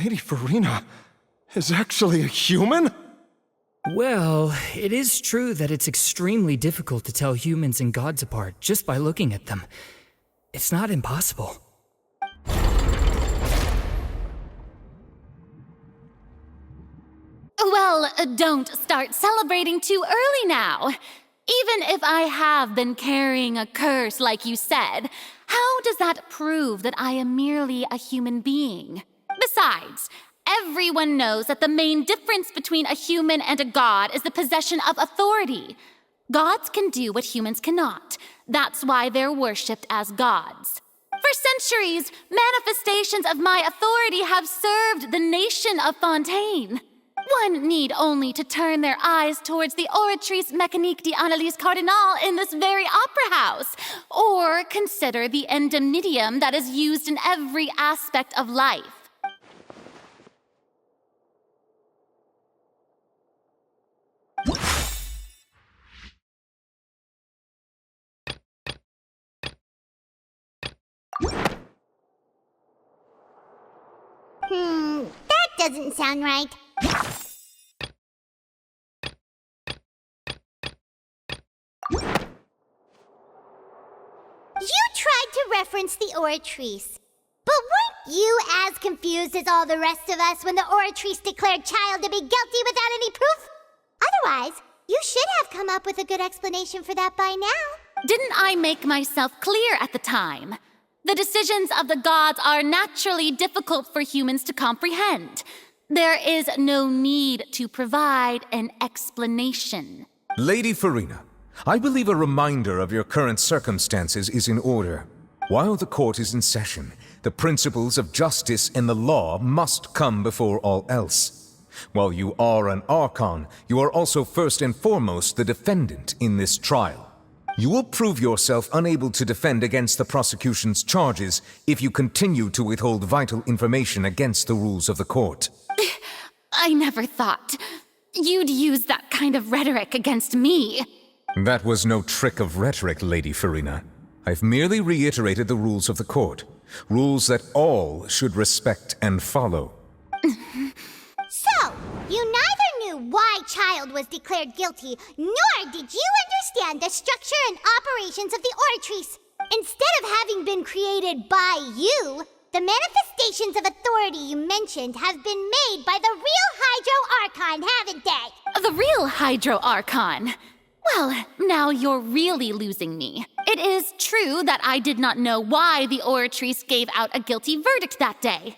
Lady Furina is actually a human? Well, it is true that it's extremely difficult to tell humans and gods apart just by looking at them. It's not impossible. Well, don't start celebrating too early now. Even if I have been carrying a curse like you said, how does that prove that I am merely a human being? Besides, everyone knows that the main difference between a human and a god is the possession of authority. Gods can do what humans cannot. That's why they're worshipped as gods. For centuries, manifestations of my authority have served the nation of Fontaine. One need only to turn their eyes towards the Oratrice Mécanique d'Analyse Cardinal in this very opera house, or consider the indemnitium that is used in every aspect of life. That doesn't sound right. You tried to reference the Oratrice. But weren't you as confused as all the rest of us when the Oratrice declared Child to be guilty without any proof? Otherwise, you should have come up with a good explanation for that by now. Didn't I make myself clear at the time? The decisions of the gods are naturally difficult for humans to comprehend. There is no need to provide an explanation. Lady Furina, I believe a reminder of your current circumstances is in order. While the court is in session, the principles of justice and the law must come before all else. While you are an Archon, you are also first and foremost the defendant in this trial. You will prove yourself unable to defend against the prosecution's charges if you continue to withhold vital information against the rules of the court. I never thought you'd use that kind of rhetoric against me. That was no trick of rhetoric, Lady Furina. I've merely reiterated the rules of the court. Rules that all should respect and follow. So, you neither knew why Child was declared guilty, nor did you understand the structure and operations of the Oratrice. Instead of having been created by you, the manifestations of authority you mentioned have been made by the real Hydro Archon, haven't they? The real Hydro Archon? Well, now you're really losing me. It is true that I did not know why the Oratrice gave out a guilty verdict that day.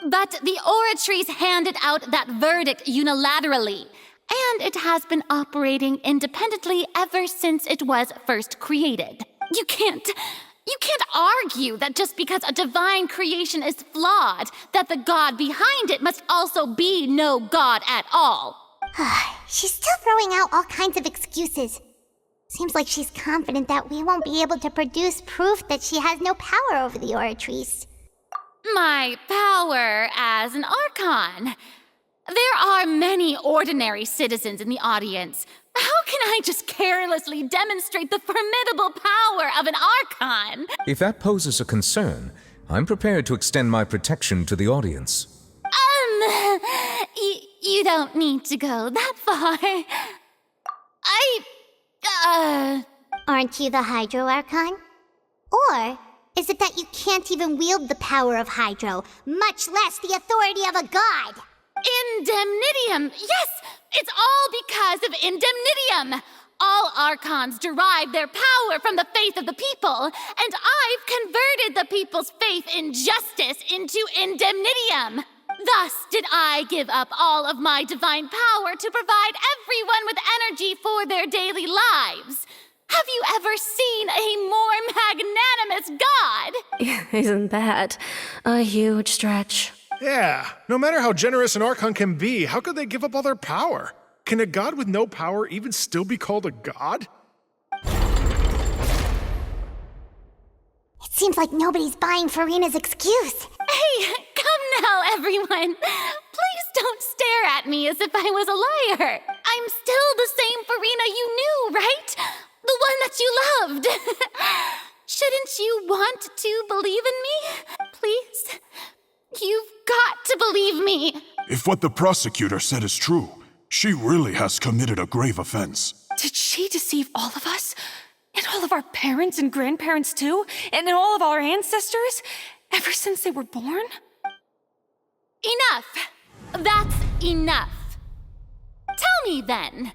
But the Oratrice handed out that verdict unilaterally, and it has been operating independently ever since it was first created. You can't argue that just because a divine creation is flawed, that the god behind it must also be no god at all. She's still throwing out all kinds of excuses. Seems like she's confident that we won't be able to produce proof that she has no power over the Oratrice. My power as an Archon. There are many ordinary citizens in the audience. How can I just carelessly demonstrate the formidable power of an Archon? If that poses a concern, I'm prepared to extend my protection to the audience. You don't need to go that far. Aren't you the Hydro Archon? Or is it that you can't even wield the power of Hydro, much less the authority of a god? Indemnitium! Yes! It's all because of Indemnitium! All Archons derive their power from the faith of the people, and I've converted the people's faith in justice into Indemnitium. Thus did I give up all of my divine power to provide everyone with energy for their daily lives. Have you ever seen a more magnanimous god? Isn't that a huge stretch? Yeah, no matter how generous an Archon can be, how could they give up all their power? Can a god with no power even still be called a god? It seems like nobody's buying Furina's excuse. Hey, come now, everyone. Please don't stare at me as if I was a liar. I'm still the same Furina you knew, right? The one that you loved. Shouldn't you want to believe in me? Please? You've got to believe me. If what the prosecutor said is true, she really has committed a grave offense. Did she deceive all of us? And all of our parents and grandparents too? And all of our ancestors? Ever since they were born? Enough! That's enough. Tell me then,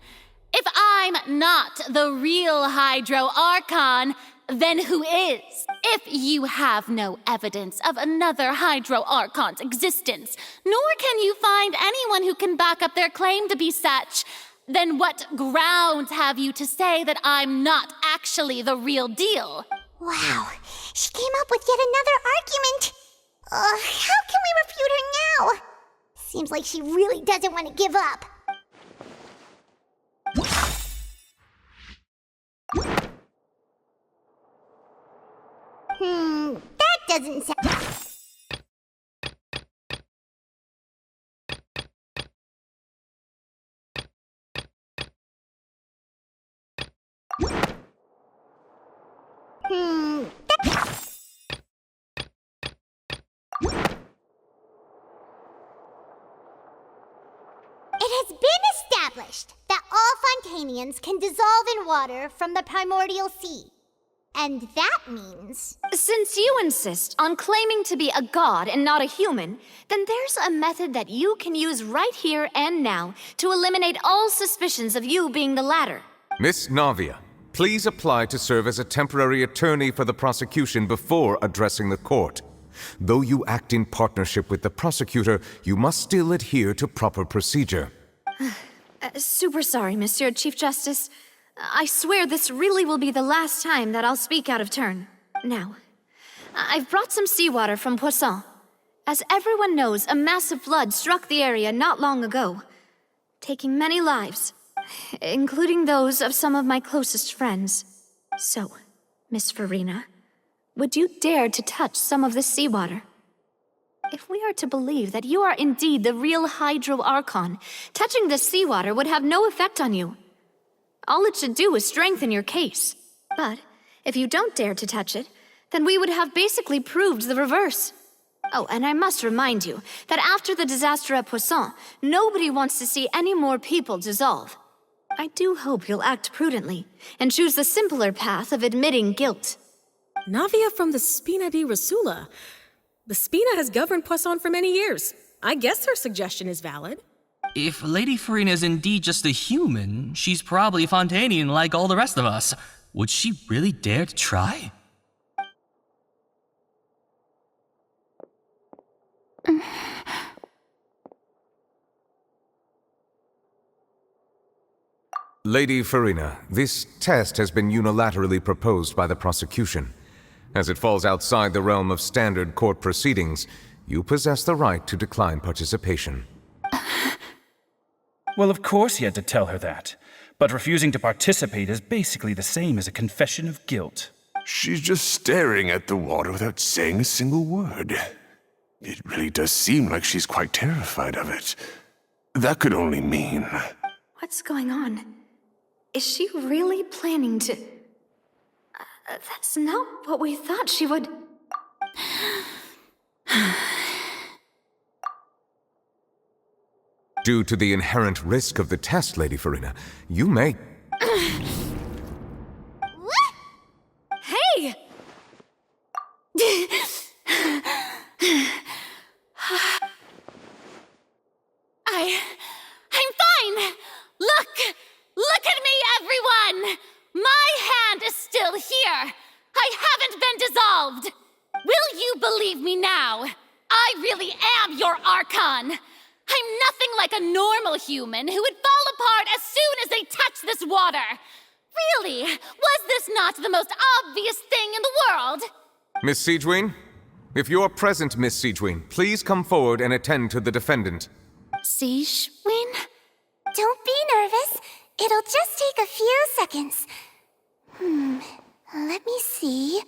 if I'm not the real Hydro Archon, then who is? If you have no evidence of another Hydro Archon's existence, nor can you find anyone who can back up their claim to be such, then what grounds have you to say that I'm not actually the real deal? Wow, she came up with yet another argument. How can we refute her now? Seems like she really doesn't want to give up. That doesn't sound... It has been established that all Fontanians can dissolve in water from the primordial sea. And that means... Since you insist on claiming to be a god and not a human, then there's a method that you can use right here and now to eliminate all suspicions of you being the latter. Miss Navia, please apply to serve as a temporary attorney for the prosecution before addressing the court. Though you act in partnership with the prosecutor, you must still adhere to proper procedure. Super sorry, Monsieur Chief Justice. I swear this really will be the last time that I'll speak out of turn. Now, I've brought some seawater from Poisson. As everyone knows, a massive flood struck the area not long ago, taking many lives, including those of some of my closest friends. So, Miss Furina, would you dare to touch some of this seawater? If we are to believe that you are indeed the real Hydro Archon, touching this seawater would have no effect on you. All it should do is strengthen your case. But if you don't dare to touch it, then we would have basically proved the reverse. Oh, and I must remind you that after the disaster at Poisson, nobody wants to see any more people dissolve. I do hope you'll act prudently and choose the simpler path of admitting guilt. Navia from the Spina di Rasula. The Spina has governed Poisson for many years. I guess her suggestion is valid. If Lady Furina is indeed just a human, she's probably Fontanian like all the rest of us. Would she really dare to try? Lady Furina, this test has been unilaterally proposed by the prosecution. As it falls outside the realm of standard court proceedings, you possess the right to decline participation. Well, of course he had to tell her that. But refusing to participate is basically the same as a confession of guilt. She's just staring at the water without saying a single word. It really does seem like she's quite terrified of it. That could only mean... What's going on? Is she really planning to... that's not what we thought she would... Due to the inherent risk of the test, Lady Furina, you may... What? Hey! I'm fine! Look at me, everyone! My hand is still here! I haven't been dissolved! Will you believe me now? I really am your Archon! I'm nothing like a normal human who would fall apart as soon as they touch this water! Really, was this not the most obvious thing in the world? Miss Siegewien? If you're present, Miss Siegewien, please come forward and attend to the defendant. Siegewien? Don't be nervous. It'll just take a few seconds. Let me see.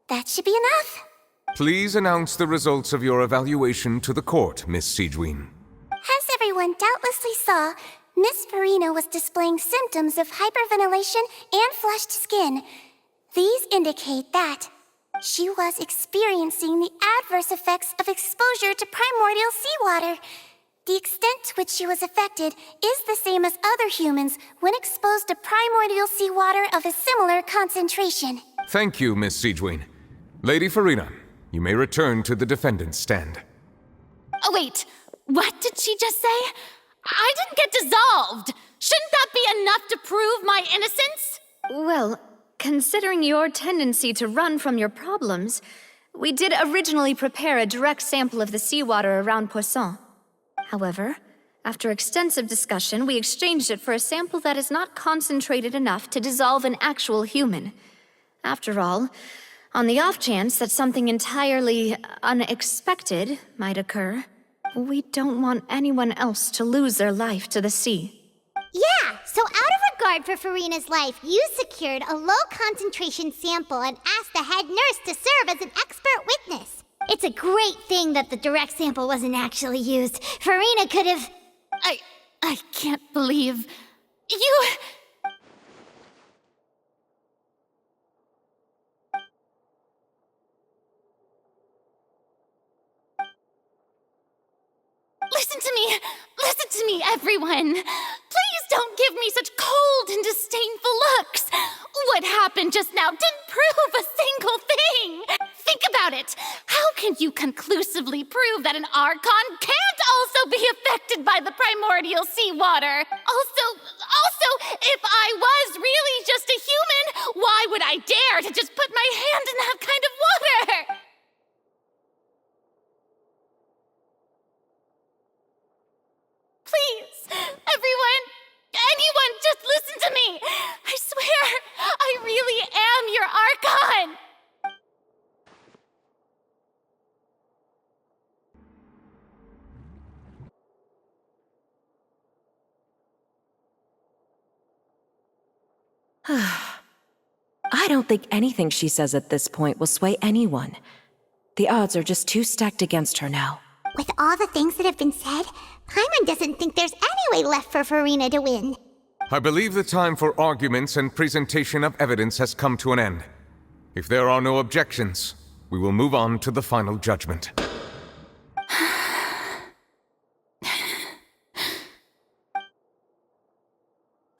That should be enough. Please announce the results of your evaluation to the court, Miss Siegewien. As everyone doubtlessly saw, Miss Furina was displaying symptoms of hyperventilation and flushed skin. These indicate that She was experiencing the adverse effects of exposure to primordial seawater. The extent to which she was affected is the same as other humans when exposed to primordial seawater of a similar concentration. Thank you, Miss Siegewin. Lady Furina, you may return to the defendant's stand. Oh, wait. What did she just say? I didn't get dissolved. Shouldn't that be enough to prove my innocence? Well, considering your tendency to run from your problems, we did originally prepare a direct sample of the seawater around Poisson. However, after extensive discussion, we exchanged it for a sample that is not concentrated enough to dissolve an actual human. After all, on the off chance that something entirely unexpected might occur, we don't want anyone else to lose their life to the sea. Yeah, so out of regard for Furina's life, you secured a low-concentration sample and asked the head nurse to serve as an expert witness. It's a great thing that the direct sample wasn't actually used. Furina could have... I can't believe... You... Listen to me, everyone. Please don't give me such cold and disdainful looks. What happened just now didn't prove a single thing. Think about it. How can you conclusively prove that an Archon can't also be affected by the primordial seawater? Also, if I was really just a human, why would I dare to just put my hand in that kind of water? Please, everyone, anyone, just listen to me. I swear, I really am your Archon. I don't think anything she says at this point will sway anyone. The odds are just too stacked against her now. With all the things that have been said, Paimon doesn't think there's any way left for Furina to win. I believe the time for arguments and presentation of evidence has come to an end. If there are no objections, we will move on to the final judgment.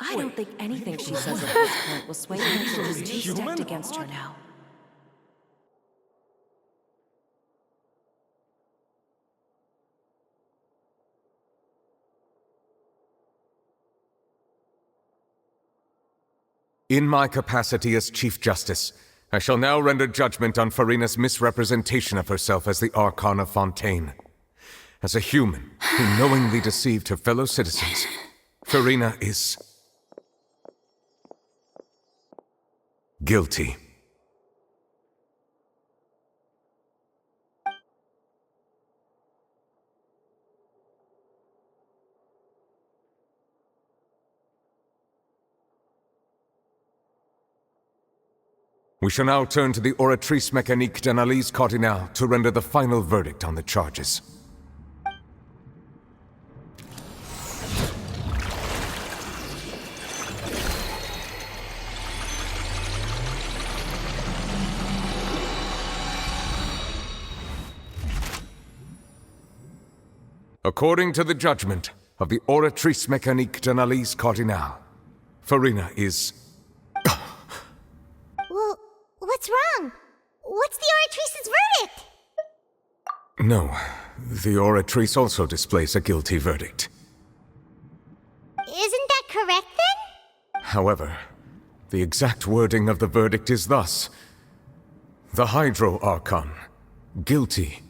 I don't think anything she says at this point will sway anyone. She's too stacked against her now. In my capacity as Chief Justice, I shall now render judgment on Furina's misrepresentation of herself as the Archon of Fontaine. As a human who knowingly deceived her fellow citizens, Furina is... guilty. We shall now turn to the Oratrice Mécanique d'Analyse Cardinale to render the final verdict on the charges. According to the judgment of the Oratrice Mécanique d'Analyse Cardinale, Furina is... Well, what's wrong? What's the Oratrice's verdict? No, the Oratrice also displays a guilty verdict. Isn't that correct, then? However, the exact wording of the verdict is thus: the Hydro Archon, guilty